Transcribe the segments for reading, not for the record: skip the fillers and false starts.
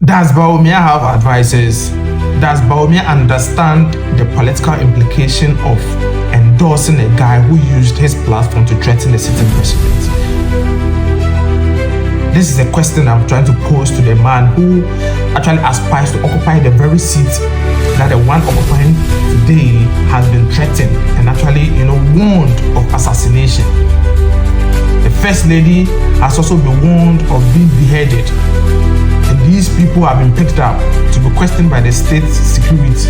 Does Bawumia have advisors? Does Bawumia understand the political implication of endorsing a guy who used his platform to threaten the sitting president? This is a question I'm trying to pose to the man who actually aspires to occupy the very seat that the one occupying today has been threatened and actually, warned of assassination. The First Lady has also been warned of being beheaded. And these people have been picked up to be questioned by the state security.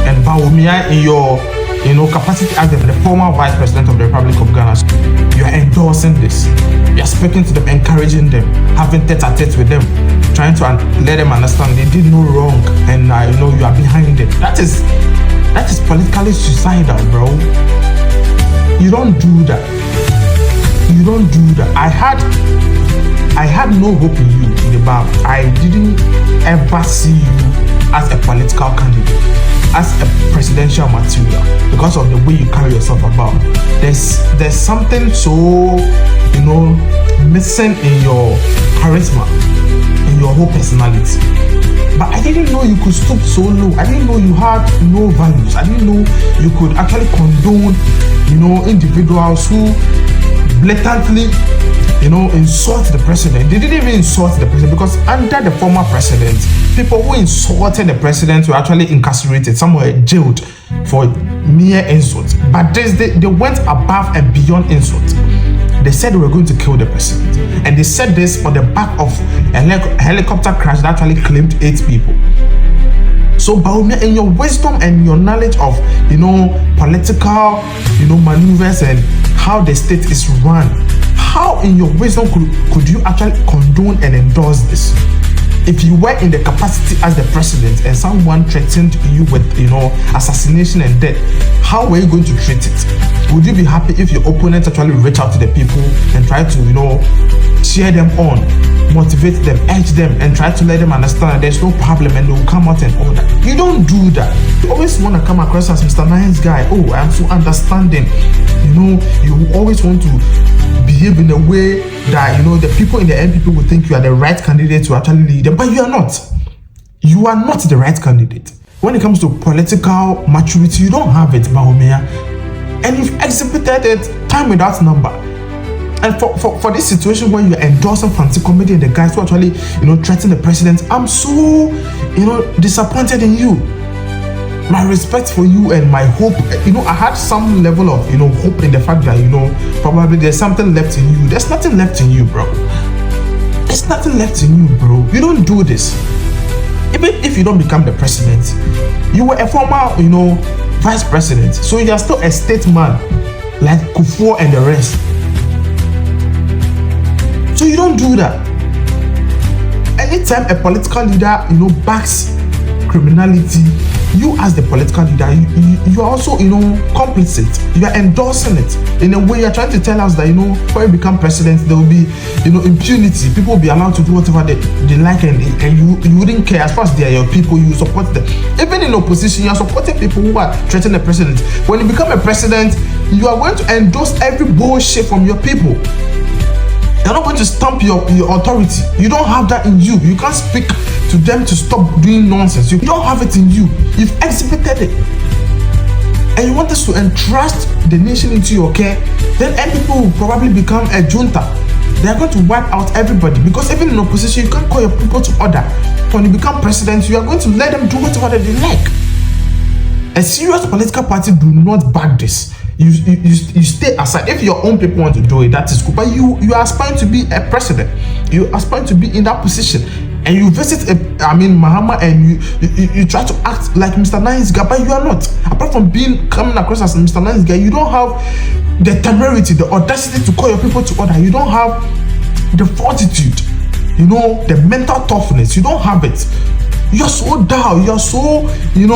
And Bawumia, in your capacity as the former Vice President of the Republic of Ghana, you are endorsing this. You are speaking to them, encouraging them, having tete-a-tete with them, trying to let them understand they did no wrong, and you are behind it. That is politically suicidal, bro. You don't do that. You don't do that. I had no hope in you in the back. I didn't ever see you as a political candidate, as a presidential material, because of the way you carry yourself about. There's something so missing in your charisma, in your whole personality. But I didn't know you could stoop so low. I didn't know you had no values. I didn't know you could actually condone individuals who blatantly insult the president. They didn't even insult the president, because under the former president, people who insulted the president were actually incarcerated. Some were jailed for mere insult. But they went above and beyond insult. They said they were going to kill the president. And they said this on the back of a helicopter crash that actually claimed 8 people. So Bawumia, in your wisdom and your knowledge of political maneuvers and how the state is run, how in your wisdom could you actually condone and endorse this? If you were in the capacity as the president and someone threatened you with assassination and death, how were you going to treat it? Would you be happy if your opponent actually reach out to the people and try to cheer them on, motivate them, urge them, and try to let them understand that there's no problem and they will come out and all that? You don't do that. You always want to come across as Mr. Nice Guy. Oh, I am so understanding. You always want to behave in a way that the people in the NPP will think you are the right candidate to actually lead them, but you are not. You are not the right candidate. When it comes to political maturity, you don't have it, Bawumia, and you've exhibited it time without number. And for this situation where you're endorsing Fante Comedy and the guys who actually threaten the president, I'm so disappointed in you. My respect for you and my hope, I had some level of hope in the fact that probably there's something left in you. There's nothing left in you, bro. There's nothing left in you, bro. You don't do this. Even if you don't become the president, you were a former vice president, so you are still a statesman like Kufuor and the rest. So you don't do that. Anytime a political leader backs criminality, you as the political leader, you are also complicit. You are endorsing it. In a way, you are trying to tell us that when you become president, there will be impunity. People will be allowed to do whatever they like, and you wouldn't care. As far as they are your people, you support them. Even in opposition, you are supporting people who are threatening the president. When you become a president, you are going to endorse every bullshit from your people. You're not going to stamp your authority. You don't have that in you. You can't speak to them to stop doing nonsense. You don't have it in you. You've exhibited it. And you want us to entrust the nation into your care, then people will probably become a junta. They are going to wipe out everybody, because even in opposition, you can't call your people to order. When you become president, you are going to let them do whatever they like. A serious political party do not back this. You stay aside. If your own people want to do it, that is cool. But you are aspiring to be a president. You are aspiring to be in that position, and you visit Mahama, and you try to act like Mr. Nice Guy, but you are not. Apart from coming across as Mr. Nice Guy, you don't have the temerity, the audacity to call your people to order. You don't have the fortitude, the mental toughness. You don't have it. You're so down. You're so you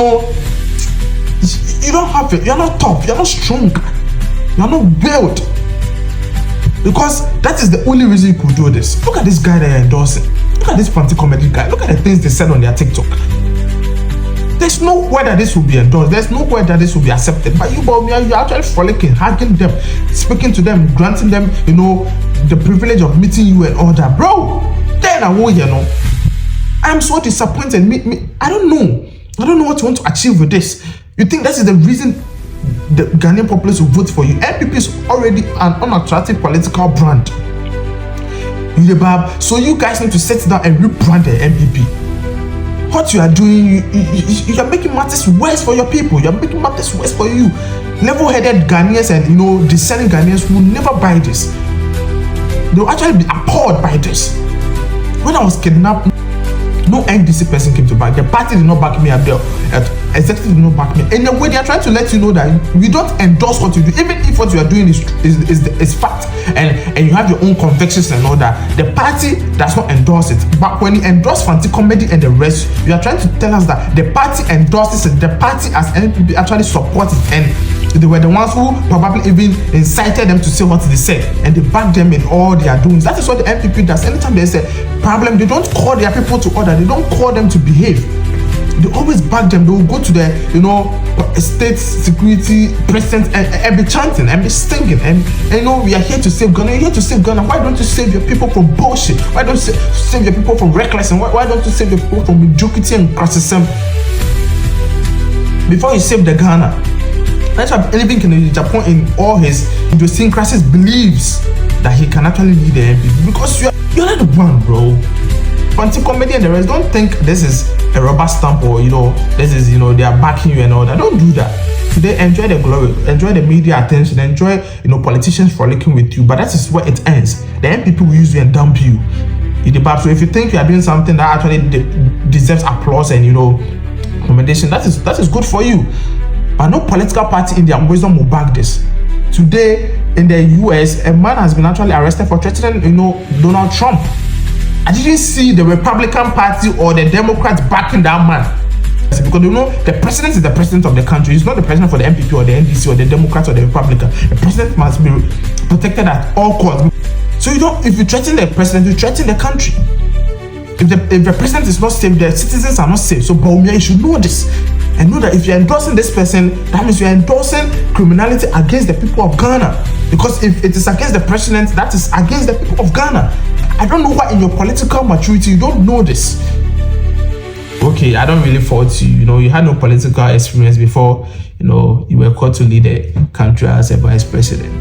don't have it. You're not tough. You're not strong. You're not built. Because that is the only reason you could do this. Look at this guy that you're endorsing. Look at this Fante Comedy guy. Look at the things they said on their TikTok. There's no way that this will be endorsed. There's no way that this will be accepted. But you're actually frolicking, hugging them, speaking to them, granting them, the privilege of meeting you and all that. Bro, then I will, I'm so disappointed. I don't know. I don't know what you want to achieve with this. You think that is the reason the Ghanaian populace will vote for you? NPP is already an unattractive political brand. So you guys need to sit down and rebrand the NPP. What you are doing, you are making matters worse for your people. You are making matters worse for you. Level-headed Ghanaians and discerning Ghanaians will never buy this. They will actually be appalled by this. When I was kidnapped, no NDC person came to back. The party did not back me up there. Executive did not back me. In a way, they are trying to let you know that we don't endorse what you do, even if what you are doing is fact and you have your own convictions and all that. The party does not endorse it. But when you endorse Fante Comedy and the rest, you are trying to tell us that the party endorses it. The party as NPP actually supports it, and they were the ones who probably even incited them to say what they said, and they backed them in all their doings. That is what the NPP does. Anytime there's a problem, they don't call their people to order. They don't call them to behave. They always back them. They will go to the state security president and be chanting and be singing and we are here to save Ghana. You're here to save Ghana. Why don't you save your people from bullshit? Why don't you save your people from recklessness? Why don't you save your people from mediocrity and criticism before you save the Ghana? That's why anything in Japan, in all his idiosyncrasies, believes that he can actually lead the NPP, because you're not the one, bro. Fante Comedy and the rest, don't think this is a rubber stamp or this is they are backing you and all that. Don't do that. Today, enjoy the glory, enjoy the media attention, enjoy politicians frolicking with you, but that is where it ends. The NPP will use you and dump you. So if you think you are doing something that actually deserves applause and commendation, that is good for you. But no political party in their wisdom will back this. Today in the US, a man has been actually arrested for threatening Donald Trump. I didn't see the Republican Party or the Democrats backing that man, because the president is the president of the country. He's not the president for the NPP or the NDC or the Democrats or the Republican. The president must be protected at all costs. So if you threaten the president, you threaten the country. If the president is not safe, the citizens are not safe. So Bawumia, you should know this. And know that if you're endorsing this person, that means you're endorsing criminality against the people of Ghana. Because if it is against the president, that is against the people of Ghana. I don't know why in your political maturity you don't know this. Okay, I don't really fault you. You had no political experience before, you were called to lead the country as a vice president.